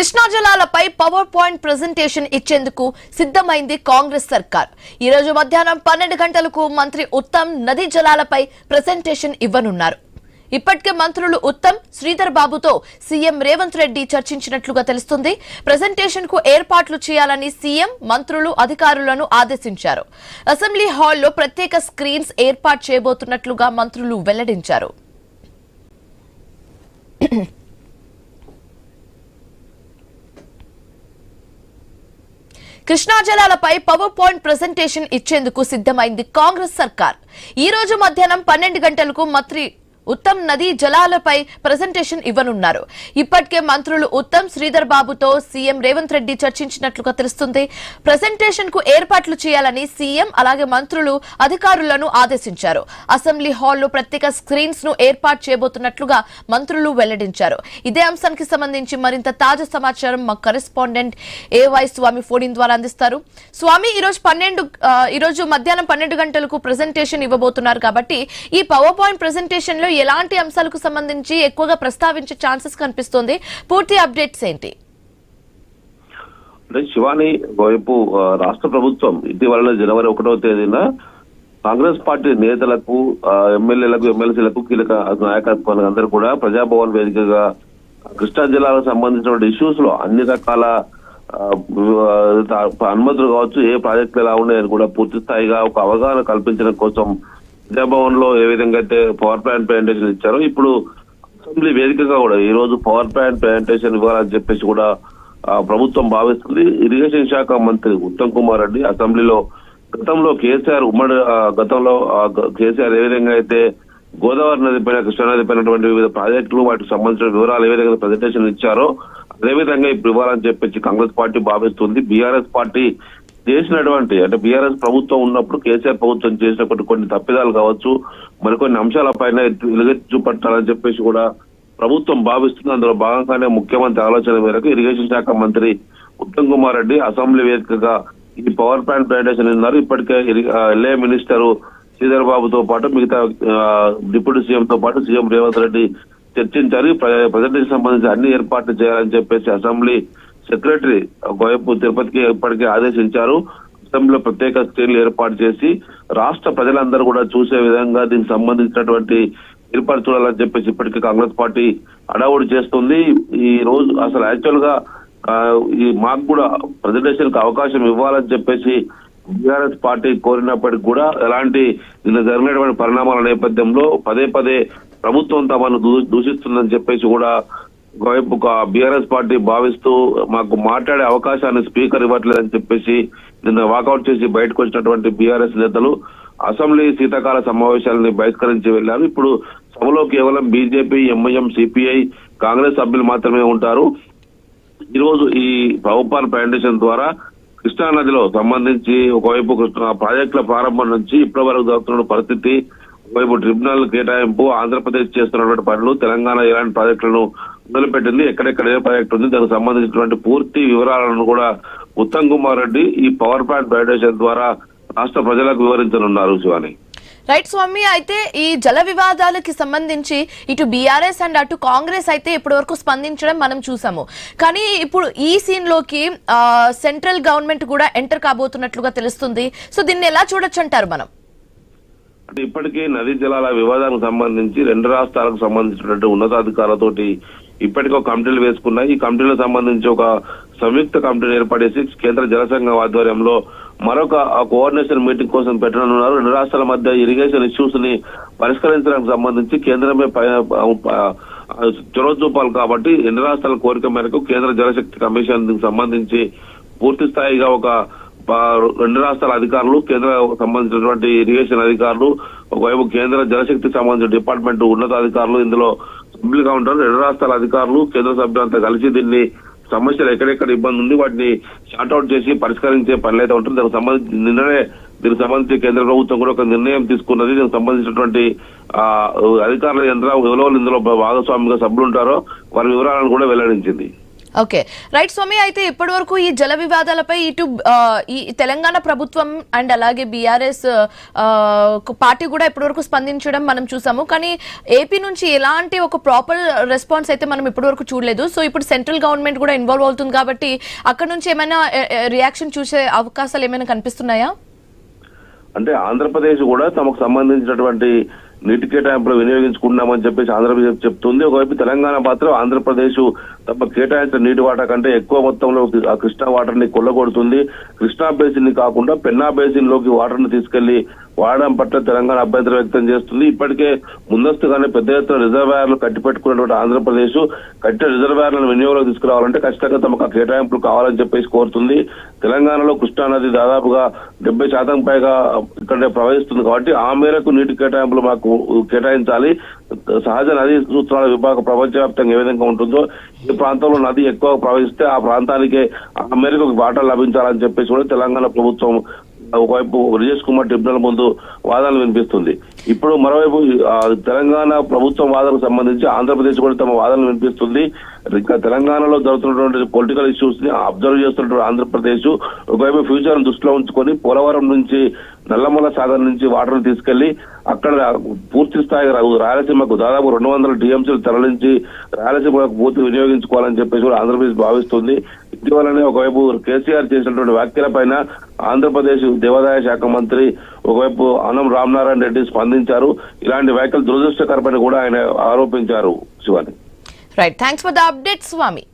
Krishna జలాలపై power point presentation ఇచ్చేందుకు సిద్ధమైంది కాంగ్రెస్ సర్కార్. ఈ రోజు మధ్యాహ్నం 12 గంటలకు మంత్రి ఉత్తమ్ నదీ జలాలపై ప్రెజెంటేషన్ ఇవ్వనున్నారు. ఇప్పటికే మంత్రులు ఉత్తమ్, శ్రీధర్ బాబుతో సీఎం రేవంత్ రెడ్డి చర్చించినట్లుగా తెలుస్తుంది. ప్రెజెంటేషన్ కు ఏర్పాట్లు చేయాలని సీఎం మంత్రులు అధికారులను ఆదేశించారు. అసెంబ్లీ హాల్లో ప్రత్యేక స్క్రీన్స్ ఏర్పాటు చేయబోతున్నట్లుగా మంత్రులు వెల్లడించారు. కృష్ణా జలాలపై పవర్ పాయింట్ ప్రెజెంటేషన్ ఇచ్చేందుకు సిద్ధమైంది కాంగ్రెస్ సర్కార్. ఈ రోజు మధ్యాహ్నం 12 గంటలకు మంత్రి ఉత్తమ్ నదీ జలాలపై ప్రెజెంటేషన్ ఇవ్వనున్నారు. ఇప్పటికే మంత్రులు ఉత్తమ్, శ్రీధర్ బాబుతో సీఎం రేవంత్ రెడ్డి చర్చించినట్లుగా తెలుస్తుంది. ప్రెజెంటేషన్ కు ఏర్పాట్లు చేయాలని సీఎం అలాగే మంత్రులు అధికారులను ఆదేశించారు. అసెంబ్లీ హాల్లో ప్రత్యేక స్క్రీన్స్ ను ఏర్పాటు చేయబోతున్నట్లుగా మంత్రులు వెల్లడించారు. ఇదే అంశానికి సంబంధించి మరింత తాజా సమాచారం మా కరెస్పాండెంట్ ఏవై స్వామి ఫోన్ ద్వారా అందిస్తారు. స్వామి, ఈ రోజు మధ్యాహ్నం 12 గంటలకు ప్రెజెంటేషన్ ఇవ్వబోతున్నారు కాబట్టి ఈ పవర్ పాయింట్ ప్రెజెంటేషన్ లో ఎలాంటి అంశాలకు సంబంధించి ఎక్కువగా ప్రస్తావించే ఛాన్సెస్ కనిపిస్తుంది? పూర్తి అప్డేట్స్ ఏంటి? శివాని, వైపు రాష్ట్ర ప్రభుత్వం ఇటీవల జనవరి 1వ తేదీన కాంగ్రెస్ పార్టీ నేతలకు, ఎమ్మెల్యేలకు, ఎమ్మెల్సీలకు, కీలక నాయకత్వానికి అందరూ కూడా ప్రజాభవన్ వేదికగా కృష్ణా జిల్లాలకు సంబంధించిన ఇష్యూస్ లో అన్ని రకాల అనుమతులు కావచ్చు, ఏ ప్రాజెక్టులు ఎలా ఉన్నాయని కూడా పూర్తి స్థాయిగా ఒక అవగాహన కల్పించడం కోసం ప్రజాభవన్ లో ఏ విధంగా అయితే పవర్ ప్లాంట్ ప్రజెంటేషన్ ఇచ్చారో ఇప్పుడు అసెంబ్లీ వేదికగా కూడా ఈ రోజు పవర్ ప్లాంట్ ప్రజెంటేషన్ ఇవ్వాలని చెప్పేసి కూడా ప్రభుత్వం భావిస్తుంది. ఇరిగేషన్ శాఖ మంత్రి ఉత్తమ్ కుమార్ రెడ్డి అసెంబ్లీలో గతంలో కేసీఆర్ కేసీఆర్ ఏ విధంగా అయితే గోదావరి నది పైన, కృష్ణా నది పైనటువంటి వివిధ ప్రాజెక్టులు, వాటికి సంబంధించిన వివరాలు ఏ విధంగా ప్రజెంటేషన్ ఇచ్చారో అదేవిధంగా ఇప్పుడు ఇవ్వాలని చెప్పేసి కాంగ్రెస్ పార్టీ భావిస్తుంది. బీఆర్ఎస్ పార్టీ చేసినటువంటి, అంటే బీఆర్ఎస్ ప్రభుత్వం ఉన్నప్పుడు కేసీఆర్ ప్రభుత్వం చేసినటువంటి కొన్ని తప్పిదాలు కావచ్చు, మరికొన్ని అంశాలపైన వెలుగెత్తి చూపట్టాలని చెప్పేసి కూడా ప్రభుత్వం భావిస్తుంది. అందులో భాగంగానే ముఖ్యమంత్రి ఆలోచన మేరకు ఇరిగేషన్ శాఖ మంత్రి ఉత్తమ్ కుమార్ రెడ్డి అసెంబ్లీ వేదికగా ఈ పవర్ ప్లాంట్ ప్రజెంటేషన్ ఉన్నారు. ఇప్పటికే ఎల్ఏ మినిస్టర్ శ్రీధర్ బాబుతో పాటు మిగతా డిప్యూటీ సీఎం తో పాటు సీఎం రేవంత్ రెడ్డి చర్చించారు. ప్రజెంటేషన్ సంబంధించి అన్ని ఏర్పాట్లు చేయాలని చెప్పేసి అసెంబ్లీ సెక్రటరీ ఒకవైపు తిరుపతికి ఇప్పటికే ఆదేశించారు. అసెంబ్లీలో ప్రత్యేక స్క్రీన్లు ఏర్పాటు చేసి రాష్ట్ర ప్రజలందరూ కూడా చూసే విధంగా దీనికి సంబంధించినటువంటి ఏర్పాటు చూడాలని చెప్పేసి ఇప్పటికే కాంగ్రెస్ పార్టీ హడావుడి చేస్తుంది. ఈ రోజు అసలు యాక్చువల్ గా ఈ మాకు కూడా ప్రజెంటేషన్ కు అవకాశం ఇవ్వాలని చెప్పేసి బీఆర్ఎస్ పార్టీ కోరినప్పటికీ కూడా ఎలాంటి నిన్న జరిగినటువంటి పరిణామాల నేపథ్యంలో పదే ప్రభుత్వం తమను దూషిస్తుందని చెప్పేసి కూడా ఒకవైపు బీఆర్ఎస్ పార్టీ భావిస్తూ మాకు మాట్లాడే అవకాశాన్ని స్పీకర్ ఇవ్వట్లేదని చెప్పేసి నిన్న వాకౌట్ చేసి బయటకు వచ్చినటువంటి బీఆర్ఎస్ నేతలు అసెంబ్లీ శీతాకాల సమావేశాలని బహిష్కరించి వెళ్లారు. ఇప్పుడు సభలో కేవలం బీజేపీ, ఎంఐఎం, సిపిఐ, కాంగ్రెస్ సభ్యులు మాత్రమే ఉంటారు. ఈ రోజు ఈ పవర్ పాయింట్ ప్రజెంటేషన్ ద్వారా కృష్ణా నదిలో సంబంధించి ఒకవైపు ప్రాజెక్టుల ప్రారంభం నుంచి ఇప్పటి వరకు జరుగుతున్న పరిస్థితి, ఒకవైపు ట్రిబ్యునల్ కేటాయింపు, ఆంధ్రప్రదేశ్ చేస్తున్నటువంటి పనులు, తెలంగాణ ఎలాంటి ప్రాజెక్టులను మొదలుపెట్టింది, ఎక్కడెక్కడ ఏ ప్రాజెక్టు ఉంది, దానికి సంబంధించినటువంటి పూర్తి వివరాలను కూడా ఉత్తమ్ కుమార్ రెడ్డి ఈ పవర్ ప్లాంట్ ప్రజెంటేషన్ ద్వారా రాష్ట్ర ప్రజలకు వివరించనున్నారు. శివాని, రైట్ స్వామి. అయితే ఈ జల వివాదాలకి సంబంధించి ఇటు బీఆర్ఎస్ అండ్ అటు కాంగ్రెస్ అయితే ఇప్పటి వరకు స్పందించడం మనం చూసాము. కానీ ఇప్పుడు ఈ సీన్ లోకి సెంట్రల్ గవర్నమెంట్ కూడా ఎంటర్ కాబోతున్నట్లుగా తెలుస్తుంది. సో దీన్ని ఎలా చూడొచ్చు అంటారు మనం? అంటే ఇప్పటికే నదీ జలాల వివాదానికి సంబంధించి రెండు రాష్ట్రాలకు సంబంధించినటువంటి ఉన్నతాధికారులతోటి ఇప్పటికీ ఒక కమిటీలు వేసుకున్నాయి. ఈ కమిటీలకు సంబంధించి ఒక సంయుక్త కమిటీని ఏర్పడేసి కేంద్ర జల సంఘం ఆధ్వర్యంలో మరొక కోఆర్డినేషన్ మీటింగ్ కోసం పెట్టనున్నారు. రెండు రాష్ట్రాల మధ్య ఇరిగేషన్ ఇష్యూస్ ని పరిష్కరించడానికి సంబంధించి కేంద్రమే చొరవ చూపాలి కాబట్టి రెండు రాష్ట్రాల కోరిక మేరకు కేంద్ర జలశక్తి కమిషన్ సంబంధించి పూర్తి స్థాయిగా ఒక రెండు రాష్ట్రాల అధికారులు, కేంద్ర సంబంధించినటువంటి ఇరిగేషన్ అధికారులు, ఒకవైపు కేంద్ర జలశక్తికి సంబంధించిన డిపార్ట్మెంట్ ఉన్నతాధికారులు ఇందులో సభ్యులుగా ఉంటారు. రెండు రాష్ట్రాల అధికారులు, కేంద్ర సభ్యులంతా కలిసి దీన్ని సమస్యలు ఎక్కడెక్కడ ఇబ్బంది ఉంది వాటిని షార్ట్అవుట్ చేసి పరిష్కరించే పనులు అయితే ఉంటుంది. దీనికి సంబంధించి కేంద్ర ప్రభుత్వం కూడా ఒక నిర్ణయం తీసుకున్నది. దీనికి సంబంధించినటువంటి అధికారుల యంత్రం ఎవరో ఇందులో భాగస్వామిగా సభ్యులు ఉంటారో వారి వివరాలను కూడా వెల్లడించింది. ఓకే, రైట్ స్వామి. అయితే ఇప్పటి వరకు ఈ జల వివాదాలపై ఇటు ఈ తెలంగాణ ప్రభుత్వం అండ్ అలాగే బీఆర్ఎస్ పార్టీ కూడా ఇప్పటివరకు స్పందించడం మనం చూసాము. కానీ ఏపీ నుంచి ఎలాంటి ఒక ప్రాపర్ రెస్పాన్స్ అయితే మనం ఇప్పటివరకు చూడలేదు. సో ఇప్పుడు సెంట్రల్ గవర్నమెంట్ కూడా ఇన్వాల్వ్ అవుతుంది కాబట్టి అక్కడ నుంచి ఏమైనా రియాక్షన్ చూసే అవకాశాలు ఏమైనా కనిపిస్తున్నాయా? అంటే ఆంధ్రప్రదేశ్ కూడా తమకు సంబంధించినటువంటి నీటి కేటాయింపులు వినియోగించుకున్నామని చెప్పేసి ఆంధ్రప్రదేశ్ చెప్తుంది. ఒకవైపు తెలంగాణ మాత్రం ఆంధ్రప్రదేశ్ తమ కేటాయించిన నీటి వాటా కంటే ఎక్కువ మొత్తంలో ఆ కృష్ణా వాటర్ ని కొల్లగొడుతుంది. కృష్ణా బేసిన్ ని కాకుండా పెన్నా బేసిన్ లోకి వాటర్ ని తీసుకెళ్లి వాడడం పట్ల తెలంగాణ అభ్యంతరం వ్యక్తం చేస్తుంది. ఇప్పటికే ముందస్తుగానే పెద్ద ఎత్తున రిజర్వాయర్లు కట్టిపెట్టుకున్నటువంటి ఆంధ్రప్రదేశ్ కట్టిన రిజర్వాయర్లను వినియోగంలో తీసుకురావాలంటే ఖచ్చితంగా తమకు ఆ కేటాయింపులు కావాలని చెప్పేసి కోరుతుంది. తెలంగాణలో కృష్ణా నది దాదాపుగా 70% పైగా ఇక్కడ ప్రవహిస్తుంది కాబట్టి ఆ మేరకు నీటి కేటాయింపులు మాకు కేటాయించాలి. సహజ నదీ సూత్రాల విభాగం ప్రపంచవ్యాప్తంగా ఏ విధంగా ఉంటుందో ఈ ప్రాంతంలో నది ఎక్కువ ప్రవహిస్తే ఆ ప్రాంతానికే ఆ మేరకు వాటర్ లభించాలని చెప్పేసి కూడా తెలంగాణ ప్రభుత్వం ఒకవైపు బ్రిజేష్ కుమార్ ట్రిబ్యునల్ ముందు వాదనలు వినిపిస్తుంది. ఇప్పుడు మరోవైపు తెలంగాణ ప్రభుత్వం వాదనకు సంబంధించి ఆంధ్రప్రదేశ్ కూడా తమ వాదనలు వినిపిస్తుంది. ఇంకా తెలంగాణలో జరుగుతున్నటువంటి పొలిటికల్ ఇష్యూస్ ని అబ్జర్వ్ చేస్తున్నటువంటి ఆంధ్రప్రదేశ్ ఒకవైపు ఫ్యూచర్ దృష్టిలో ఉంచుకొని పోలవరం నుంచి నల్లమల సాగర్ నుంచి వాటర్ తీసుకెళ్లి అక్కడ పూర్తి స్థాయిగా రాయలసీమకు దాదాపు 200 టీఎంసీలు తరలించి రాయలసీమకు పూర్తి వినియోగించుకోవాలని చెప్పేసి కూడా ఆంధ్రప్రదేశ్ భావిస్తుంది. ఇటీవలనే ఒకవైపు కేసీఆర్ చేసినటువంటి వ్యాఖ్యలపైన ఆంధ్రప్రదేశ్ దేవాదాయ శాఖ మంత్రి ఒకవైపు అనం రామనారాయణ రెడ్డి స్పందించారు. ఇలాంటి వ్యాఖ్యలు దురదృష్టకరమని కూడా ఆయన ఆరోపించారు. Shivani, right, thanks for the update Swamy.